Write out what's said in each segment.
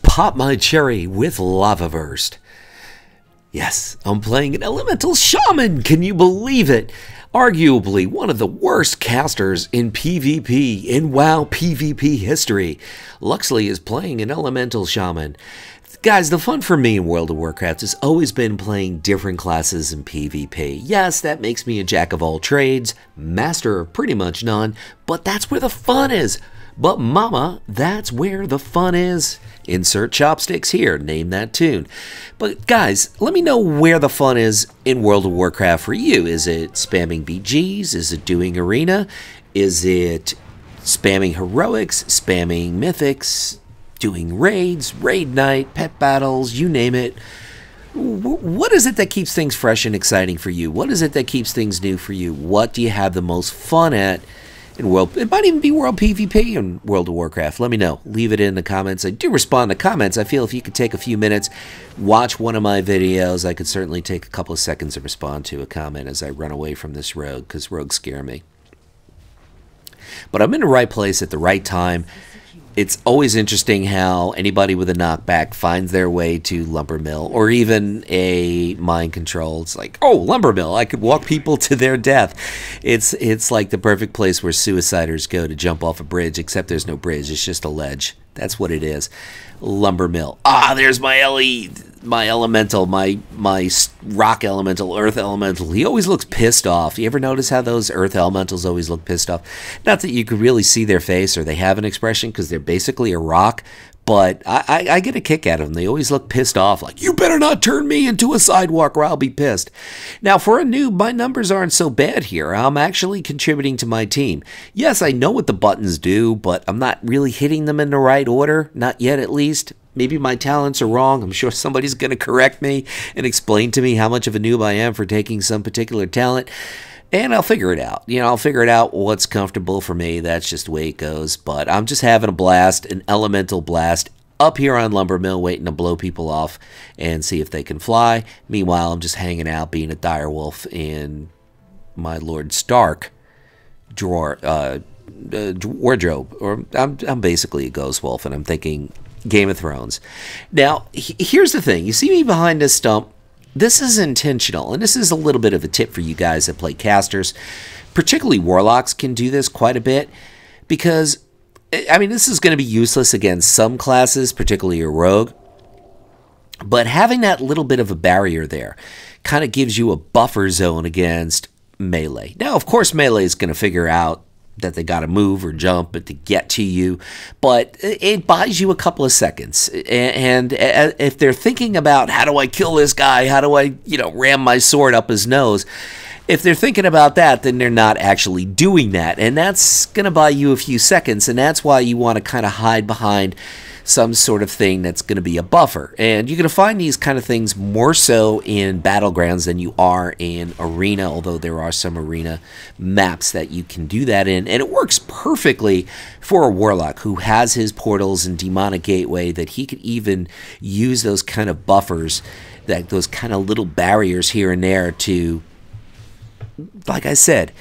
pop my cherry with Lava Burst. Yes, I'm playing an Elemental Shaman. Can you believe it? Arguably one of the worst casters in PvP, in WoW PvP history. Luxeley is playing an Elemental Shaman. Guys, the fun for me in World of Warcraft has always been playing different classes in PvP. Yes, that makes me a jack of all trades, master of pretty much none, but that's where the fun is. But mama, that's where the fun is. Insert chopsticks here, name that tune. But guys, let me know where the fun is in World of Warcraft for you. Is it spamming BGs? Is it doing arena? Is it spamming heroics, spamming mythics, doing raids, raid night, pet battles, you name it? What is it that keeps things fresh and exciting for you? What is it that keeps things new for you? What do you have the most fun at? In World, it might even be World PvP in World of Warcraft. Let me know. Leave it in the comments. I do respond to comments. I feel if you could take a few minutes, watch one of my videos, I could certainly take a couple of seconds to respond to a comment as I run away from this rogue, because rogues scare me. But I'm in the right place at the right time. It's always interesting how anybody with a knockback finds their way to Lumbermill, or even a mind control. It's like, oh, Lumbermill, I could walk people to their death. It's like the perfect place where suiciders go to jump off a bridge, except there's no bridge. It's just a ledge. That's what it is. Lumbermill. Ah, there's my elemental, my rock elemental, earth elemental. He always looks pissed off. You ever notice how those earth elementals always look pissed off? Not that you could really see their face or they have an expression because they're basically a rock, but I get a kick out of them. They always look pissed off, like, you better not turn me into a sidewalk or I'll be pissed. Now, for a noob, my numbers aren't so bad here. I'm actually contributing to my team. Yes, I know what the buttons do, but I'm not really hitting them in the right order. Not yet, at least. Maybe my talents are wrong. I'm sure somebody's going to correct me and explain to me how much of a noob I am for taking some particular talent. And I'll figure it out. You know, I'll figure it out what's comfortable for me. That's just the way it goes. But I'm just having a blast, an elemental blast, up here on Lumbermill, waiting to blow people off and see if they can fly. Meanwhile, I'm just hanging out, being a direwolf in my Lord Stark wardrobe. Or I'm basically a ghost wolf, and I'm thinking Game of Thrones. Now, here's the thing. You see me behind this stump? This is intentional, and this is a little bit of a tip for you guys that play casters. Particularly warlocks can do this quite a bit, because, I mean, this is going to be useless against some classes, particularly a rogue, but having that little bit of a barrier there kind of gives you a buffer zone against melee. Now, of course, melee is going to figure out that they got to move or jump to get to you, but it buys you a couple of seconds. And if they're thinking about, how do I kill this guy? How do I, ram my sword up his nose? If they're thinking about that, then they're not actually doing that. And that's going to buy you a few seconds. And that's why you want to kind of hide behind some sort of thing that's going to be a buffer. And you're going to find these kind of things more so in Battlegrounds than you are in Arena, although there are some Arena maps that you can do that in. And it works perfectly for a Warlock who has his portals and Demonic Gateway, that he could even use those kind of buffers, that those kind of little barriers here and there to, like I said,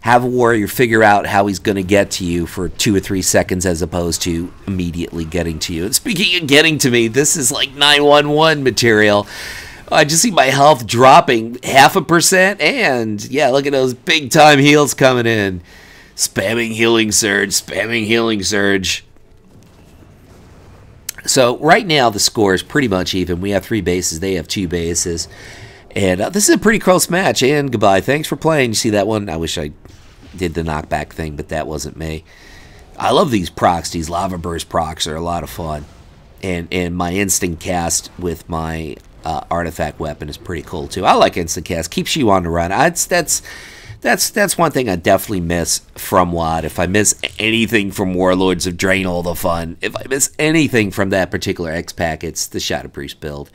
have a warrior figure out how he's going to get to you for 2 or 3 seconds as opposed to immediately getting to you. And speaking of getting to me, this is like 911 material. I just see my health dropping 0.5%, and yeah, look at those big time heals coming in. Spamming healing surge, spamming healing surge. So right now the score is pretty much even. We have 3 bases, they have 2 bases. And this is a pretty close match. And goodbye. Thanks for playing. You see that one? I wish I did the knockback thing, but that wasn't me. I love these procs. These Lava Burst procs are a lot of fun. And my instant cast with my artifact weapon is pretty cool too. I like instant cast. Keeps you on the run. That's one thing I definitely miss from WoD. If I miss anything from Warlords of Drain, all the fun. If I miss anything from that particular X-Pack, it's the Shadow Priest build.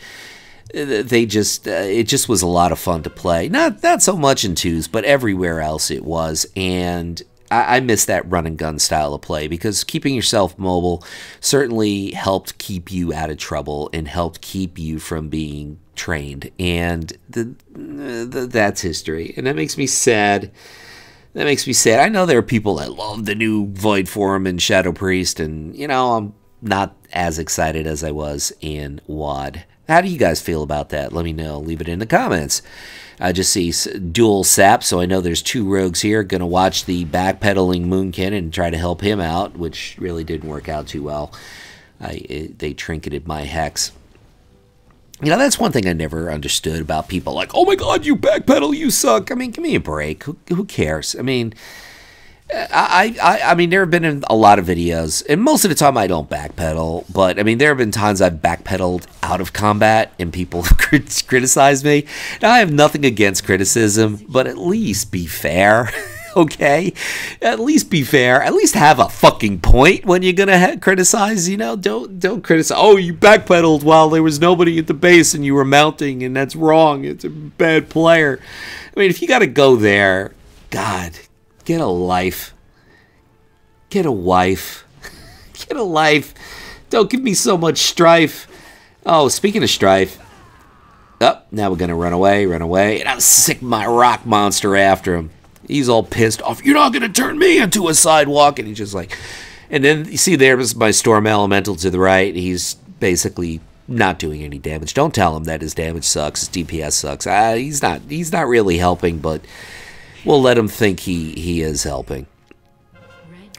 It just was a lot of fun to play. Not so much in 2s, but everywhere else it was. And I miss that run and gun style of play, because keeping yourself mobile certainly helped keep you out of trouble and helped keep you from being trained. And that's history, and that makes me sad. That makes me sad. I know there are people that love the new Void Form and Shadow Priest, and I'm not as excited as I was in WoD. How do you guys feel about that? Let me know. Leave it in the comments. I just see dual sap, so I know there's 2 rogues here. Going to watch the backpedaling Moonkin and try to help him out, which really didn't work out too well. They trinketed my hex. You know, that's one thing I never understood about people. Like, oh my god, you backpedal, you suck. I mean, give me a break. Who cares? I mean, I mean, there have been a lot of videos, and most of the time I don't backpedal, but I mean, there have been times I've backpedaled out of combat and people criticize me. Now, I have nothing against criticism, but at least be fair. Okay? At least be fair. At least have a fucking point when you're gonna criticize, you know? Don't criticize. Oh, you backpedaled while there was nobody at the base and you were mounting, and that's wrong. It's a bad player. I mean, if you gotta go there, God, get a life. Get a wife. Get a life. Don't give me so much strife. Oh, speaking of strife. Oh, now we're gonna run away, and I'll sick my rock monster after him. He's all pissed off. You're not going to turn me into a sidewalk. And he's just like... And then, you see, there's my Storm Elemental to the right. He's basically not doing any damage. Don't tell him that his damage sucks. His DPS sucks. He's not really helping, but we'll let him think he is helping.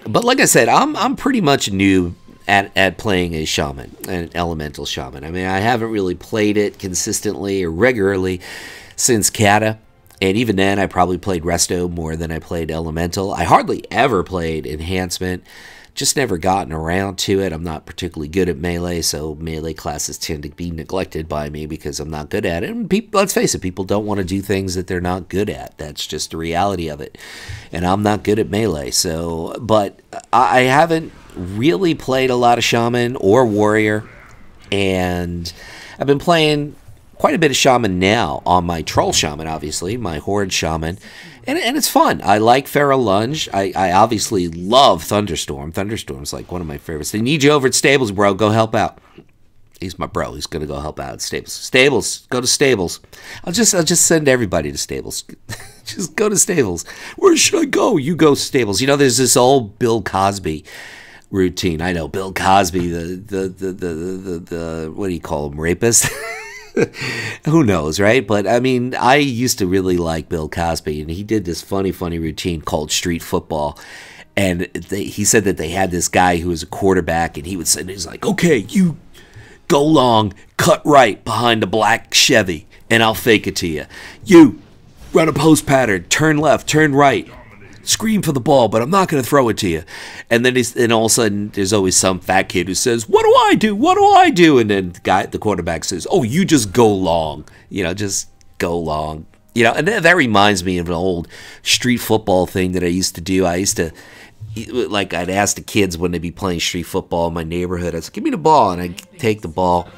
But like I said, I'm pretty much new at playing a shaman, an elemental shaman. I mean, I haven't really played it consistently or regularly since Cata. And even then, I probably played Resto more than I played Elemental. I hardly ever played Enhancement. Just never gotten around to it. I'm not particularly good at Melee, so Melee classes tend to be neglected by me because I'm not good at it. And people, let's face it, people don't want to do things that they're not good at. That's just the reality of it. And I'm not good at Melee. So, but I haven't really played a lot of Shaman or Warrior. And I've been playing quite a bit of Shaman now on my Troll Shaman, obviously, my Horde Shaman, and it's fun. I like Feral Lunge. I obviously love Thunderstorm. Thunderstorm's like one of my favorites. They need you over at Stables, bro. Go help out. He's my bro. He's gonna go help out at Stables. Stables, go to Stables. I'll just send everybody to Stables. Just go to Stables. Where should I go? You go to Stables. You know, there's this old Bill Cosby routine. I know Bill Cosby, the what do you call him, rapist? Who knows, right? But I mean, I used to really like Bill Cosby, and he did this funny routine called Street Football. And he said that they had this guy who was a quarterback, and he would say, he's like, okay, you go long, cut right behind the black Chevy, and I'll fake it to you. You run a post pattern, turn left, turn right. Scream for the ball, but I'm not going to throw it to you. And then all of a sudden, there's always some fat kid who says, what do I do? What do I do? And then the quarterback says, oh, you just go long. You know, just go long. You know, and that reminds me of an old street football thing that I used to do. I used to, like, I'd ask the kids when they'd be playing street football in my neighborhood, I'd say, give me the ball. And I'd take the ball.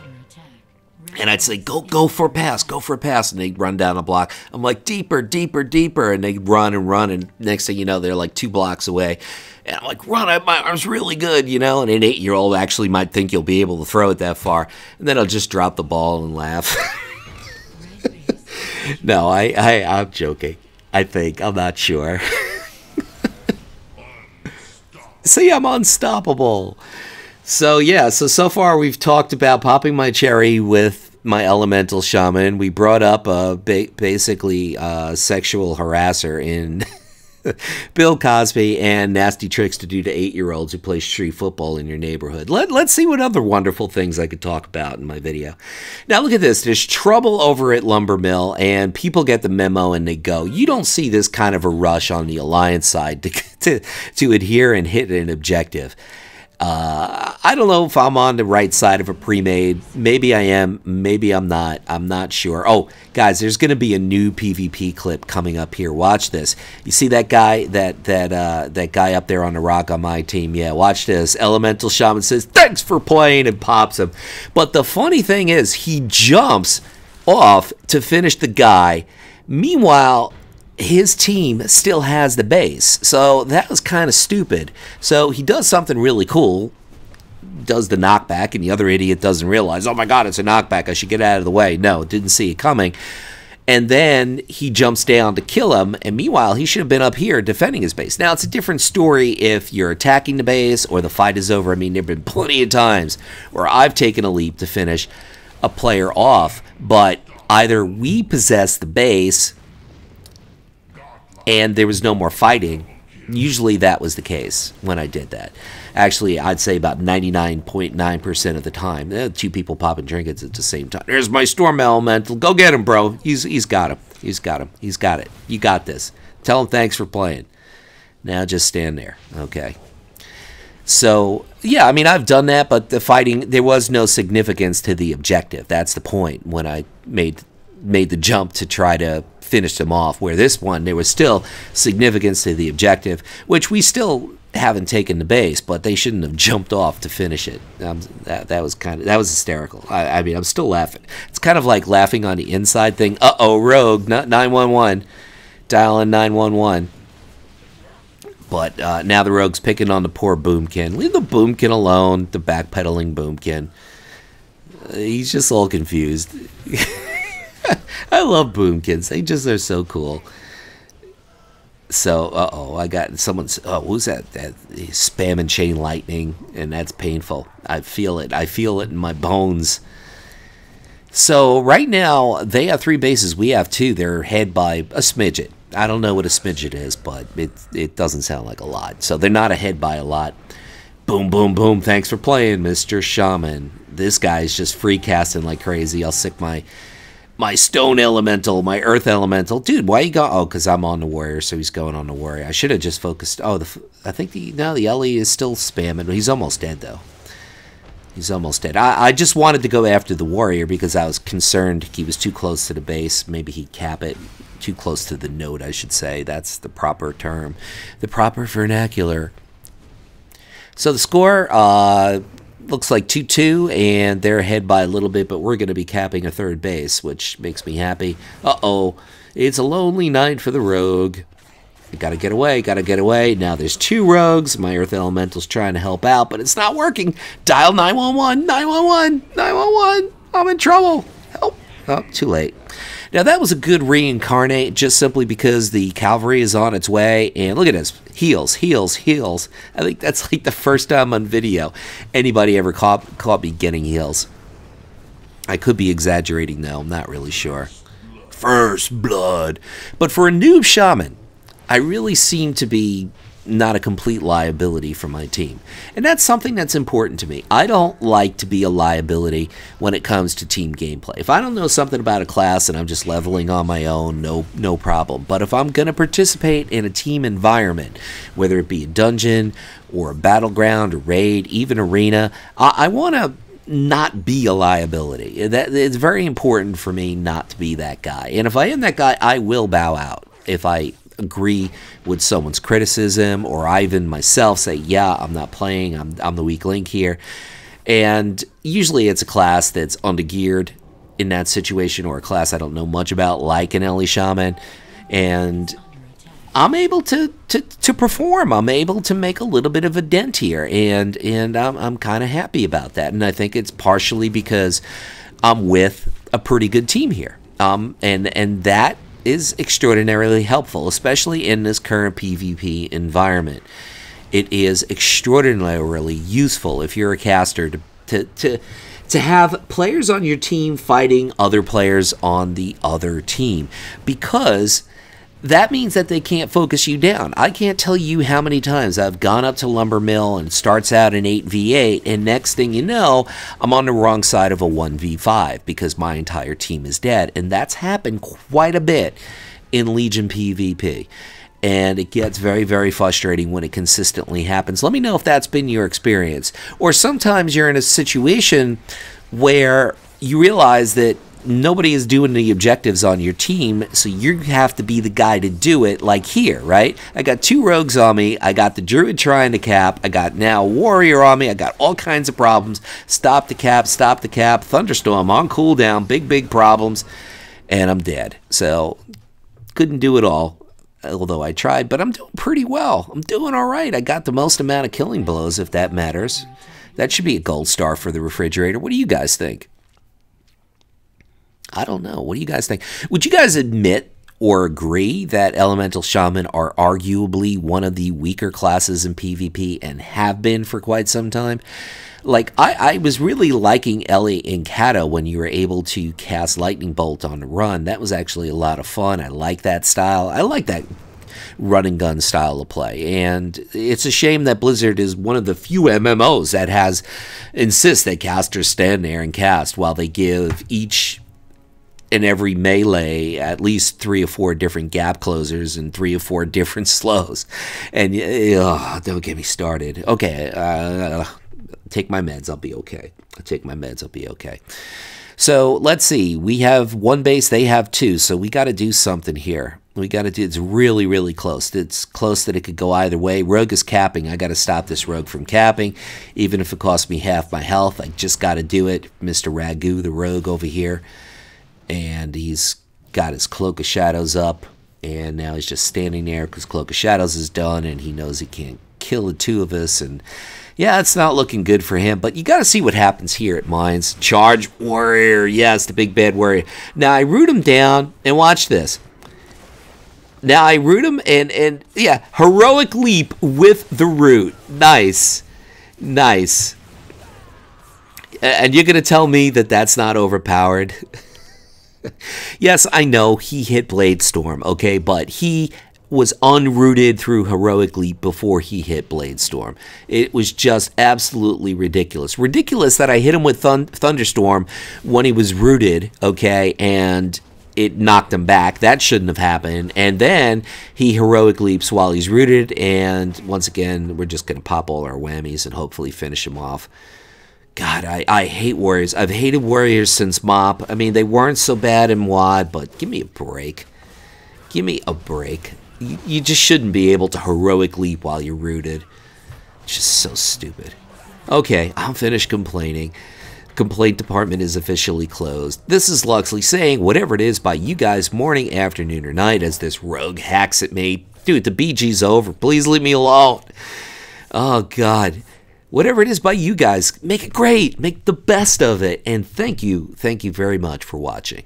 And I'd say, go for a pass, go for a pass. And they'd run down a block. I'm like, deeper, deeper, deeper. And they'd run. And next thing you know, they're like 2 blocks away. And I'm like, run, my arm's really good, you know. And an 8-year-old actually might think you'll be able to throw it that far. And then I'll just drop the ball and laugh. No, I'm joking. I think. I'm not sure. See, I'm unstoppable. So yeah, so far we've talked about popping my cherry with my Elemental Shaman. We brought up basically sexual harasser in Bill Cosby and nasty tricks to do to 8-year-olds who play street football in your neighborhood. Let's see what other wonderful things I could talk about in my video. Now look at this. There's trouble over at Lumber Mill, and people get the memo and they go. You don't see this kind of a rush on the Alliance side to adhere and hit an objective. I don't know if I'm on the right side of a pre-made. Maybe I am. Maybe I'm not. I'm not sure. Oh, guys, there's going to be a new PvP clip coming up here. Watch this. You see that guy, that guy up there on the rock on my team? Yeah, watch this. Elemental Shaman says, thanks for playing, and pops him. But the funny thing is, he jumps off to finish the guy. Meanwhile, his team still has the base, so that was kind of stupid. So he does something really cool, does the knockback, and the other idiot doesn't realize, oh my god, it's a knockback, I should get out of the way. No, didn't see it coming. And then he jumps down to kill him, and meanwhile, he should have been up here defending his base. Now, it's a different story if you're attacking the base or the fight is over. I mean, there have been plenty of times where I've taken a leap to finish a player off, but either we possessed the base and there was no more fighting. Usually that was the case when I did that. Actually, I'd say about 99.9% of the time. Two people popping trinkets at the same time. There's my Storm Elemental. Go get him, bro. He's got him. He's got him. He's got it. You got this. Tell him thanks for playing. Now just stand there. Okay. So, yeah, I mean, I've done that, but the fighting, there was no significance to the objective. That's the point when I made the jump to try to finish them off, where this one, there was still significance to the objective, which we still haven't taken the base, but they shouldn't have jumped off to finish it. That was hysterical. I mean, I'm still laughing. It's kind of like laughing on the inside thing. Uh-oh, rogue, not 911. Dialing 911. But now the rogue's picking on the poor Boomkin. Leave the Boomkin alone, the backpedaling Boomkin. He's just all confused. I love Boomkins. They just are so cool. So, I got someone's, who's that? That spamming chain lightning, and that's painful. I feel it. I feel it in my bones. So, right now, they have 3 bases. We have 2. They're head by a smidget. I don't know what a smidget is, but it doesn't sound like a lot. So, they're not ahead by a lot. Boom, boom, boom. Thanks for playing, Mr. Shaman. This guy's just free casting like crazy. I'll sick my stone elemental, my earth elemental. Dude, why you go? Oh, because I'm on the warrior, so he's going on the warrior. I should have just focused. Oh, I think the Ellie is still spamming. He's almost dead, though. He's almost dead. I just wanted to go after the warrior because I was concerned he was too close to the base. Maybe he'd cap it. Too close to the node, I should say. That's the proper term. The proper vernacular. So the score, looks like 2-2, and they're ahead by a little bit, but we're going to be capping a 3rd base, which makes me happy. Uh-oh, it's a lonely night for the rogue. Gotta get away, gotta get away. Now there's 2 rogues. My Earth Elemental's trying to help out, but it's not working. Dial 911, 911, 911. I'm in trouble. Help. Oh, too late. Now, that was a good reincarnate just simply because the cavalry is on its way. And look at this. Heals, heals, heals. I think that's like the first time on video anybody ever caught me getting heals. I could be exaggerating, though. I'm not really sure. First blood. But for a noob shaman, I really seem to be not a complete liability for my team. And that's something that's important to me. I don't like to be a liability when it comes to team gameplay. If I don't know something about a class and I'm just leveling on my own, no problem. But if I'm going to participate in a team environment, whether it be a dungeon or a battleground, a raid, even arena, I want to not be a liability. It's very important for me not to be that guy. And if I am that guy, I will bow out. If I agree with someone's criticism, or I even myself say, yeah, I'm not playing, I'm the weak link here. And usually it's a class that's undergeared in that situation, or a class I don't know much about, like an Elemental Shaman, and I'm able to perform. I'm able to make a little bit of a dent here, and I'm kind of happy about that. And I think it's partially because I'm with a pretty good team here, and that is extraordinarily helpful, especially in this current PvP environment. It is extraordinarily useful if you're a caster to have players on your team fighting other players on the other team, because that means that they can't focus you down. I can't tell you how many times I've gone up to Lumber Mill and starts out in 8v8, and next thing you know, I'm on the wrong side of a 1v5 because my entire team is dead. And that's happened quite a bit in Legion PvP. And it gets very, very frustrating when it consistently happens. Let me know if that's been your experience. Or sometimes you're in a situation where you realize that nobody is doing the objectives on your team, so you have to be the guy to do it, like here, right? I got 2 rogues on me, I got the druid trying to cap, I got now a warrior on me, I got all kinds of problems. Stop the cap, thunderstorm on cooldown, big problems, and I'm dead. So, couldn't do it all, although I tried, but I'm doing pretty well. I'm doing all right. I got the most amount of killing blows, if that matters. That should be a gold star for the refrigerator. What do you guys think? I don't know. What do you guys think? Would you guys admit or agree that Elemental Shaman are arguably one of the weaker classes in PvP and have been for quite some time? Like, I was really liking Ellie and Kata when you were able to cast Lightning Bolt on the run. That was actually a lot of fun. I like that style. I like that run and gun style of play. And it's a shame that Blizzard is one of the few MMOs that insists that casters stand there and cast while they give each in every melee at least 3 or 4 different gap closers and 3 or 4 different slows. And don't get me started. Okay, take my meds, I'll be okay. I'll take my meds, I'll be okay. So let's see. We have 1 base, they have 2. So we got to do something here. We got to do. It's really, really close. It's close that it could go either way. Rogue is capping. I got to stop this rogue from capping, even if it costs me half my health. I just got to do it. Mr. Ragu, the rogue over here. And he's got his Cloak of Shadows up, and now he's just standing there because Cloak of Shadows is done, and he knows he can't kill the 2 of us, and yeah, it's not looking good for him, but you got to see what happens here at Mines. Charge Warrior, yes, the big bad warrior. Now, I root him down, and watch this. Now, I root him, and yeah, heroic leap with the root. Nice. Nice. And you're going to tell me that that's not overpowered? Yes, I know he hit Blade Storm, okay, but he was unrooted through Heroic Leap before he hit Blade Storm. It was just absolutely ridiculous. Ridiculous that I hit him with Thunderstorm when he was rooted, okay, and it knocked him back. That shouldn't have happened. And then he Heroic Leaps while he's rooted, and once again, we're just going to pop all our whammies and hopefully finish him off. God, I hate Warriors. I've hated Warriors since MOP. I mean, they weren't so bad in WoD, but give me a break. Give me a break. You just shouldn't be able to Heroic Leap while you're rooted. It's just so stupid. Okay, I'm finished complaining. Complaint department is officially closed. This is Luxley saying whatever it is by you guys morning, afternoon, or night as this rogue hacks at me. Dude, the BG's over. Please leave me alone. Oh, God. Whatever it is by you guys, make it great. Make the best of it. And thank you very much for watching.